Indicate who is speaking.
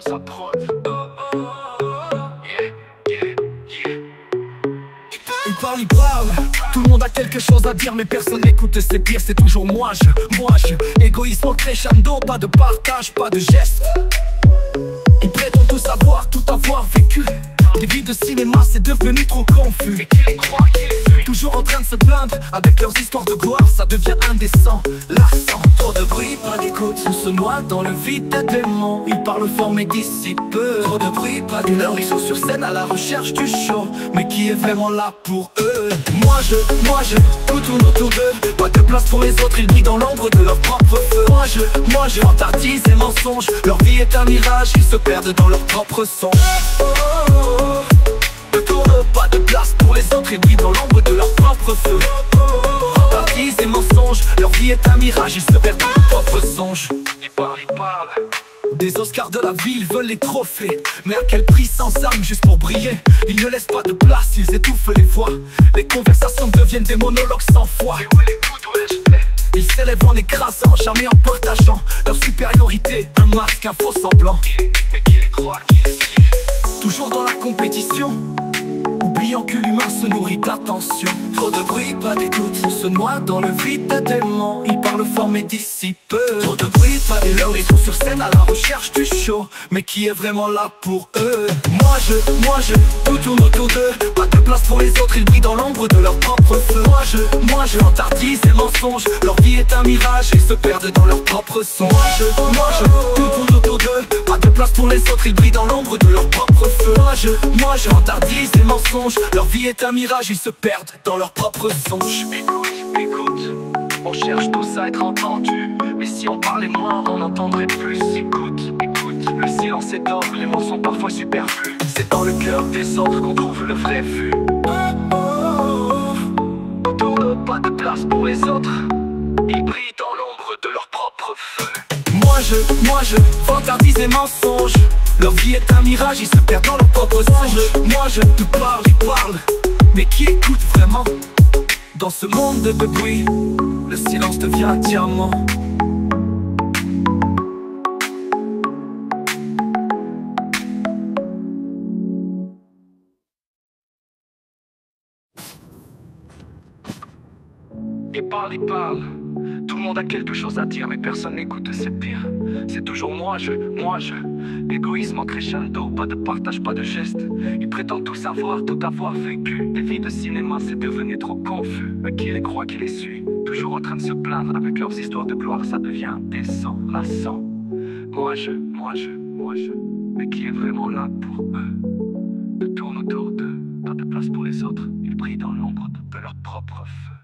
Speaker 1: sa preuve. Il parle, tout le monde a quelque chose à dire mais personne n'écoute, c'est pire, c'est toujours moi je. Égoïsme crescendo, pas de partage, pas de geste. Ils prétendent tout savoir, tout avoir vécu. Des vies de cinéma, c'est devenu trop confus. Toujours en train de se plaindre, avec leurs histoires de gloire, ça devient indécent, lassant. Trop de bruit, pas d'écoute, on se noie dans le vide des démons. Ils parlent fort mais dissipent peu. Trop de bruit, pas d'humeur, ils sont sur scène à la recherche du show. Mais qui est vraiment là pour eux? Moi je, tout tourne autour d'eux. Pas de place pour les autres, ils brillent dans l'ombre de leur propre feu. Moi je, vantardise et mensonges. Leur vie est un mirage, ils se perdent dans leur propre son. Ne tourne pas de place pour les autres, ils brillent dans l'ombre de leur propre feu. Vantardise et mensonges, leur vie est un mirage, ils se perdent dans leur propre songe. Ils parlent. Des Oscars de la ville veulent les trophées, mais à quel prix sans armes juste pour briller? Ils ne laissent pas de place, ils étouffent les voix. Les conversations deviennent des monologues sans foi. Ils s'élèvent en écrasant, jamais en partageant leur supériorité, un masque, un faux semblant. Mais qui les croit, qui les suit? Toujours dans la compétition, oubliant que l'humain se nourrit d'attention. Trop de bruit, pas d'écoute, on se noie dans le vide des démons. Ils parlent fort mais dissipent peu. Trop de bruit, pas d'élan, ils sont sur scène à la recherche du show. Mais qui est vraiment là pour eux? Moi je, tout tourne autour d'eux. Pas de place pour les autres, ils brillent dans l'ombre de leur propre feu. Moi je, vantardise et mensonges. Leur vie est un mirage, ils se perdent dans leur propre son. Moi je, tout tourne autour d'eux. Pas de place pour les autres, ils brillent dans l'ombre de leur propre feu. Moi je, vantardise et mensonges. Leur vie est un mirage, ils se perdent dans leur propre songe. Écoute, on cherche tous à être entendus. Mais si on parlait moins, on entendrait plus. Écoute, le silence est d'or, les mots sont parfois superflus. C'est dans le cœur des autres qu'on trouve le vrai vu. Tourne pas de place pour les autres, ils brillent dans l'ombre de leur propre feu. Moi je, vantardise et mensonges. Leur vie est un mirage, ils se perdent dans leur propre songe. Moi je te parle, ils parlent, mais qui écoute vraiment? Dans ce monde de bruit, le silence devient un diamant. Ils parlent. Tout le monde a quelque chose à dire, mais personne n'écoute, c'est pire. C'est toujours moi je. Égoïsme en crescendo, pas de partage, pas de geste. Ils prétendent tout savoir, tout avoir vécu. Des vies de cinéma, c'est devenu trop confus. Mais qui les croit, qui les suit? Toujours en train de se plaindre, avec leurs histoires de gloire, ça devient indécent, lassant. Moi je. Mais qui est vraiment là pour eux? Tout tourne autour d'eux, pas de place pour les autres. Ils brillent dans l'ombre de leur propre feu.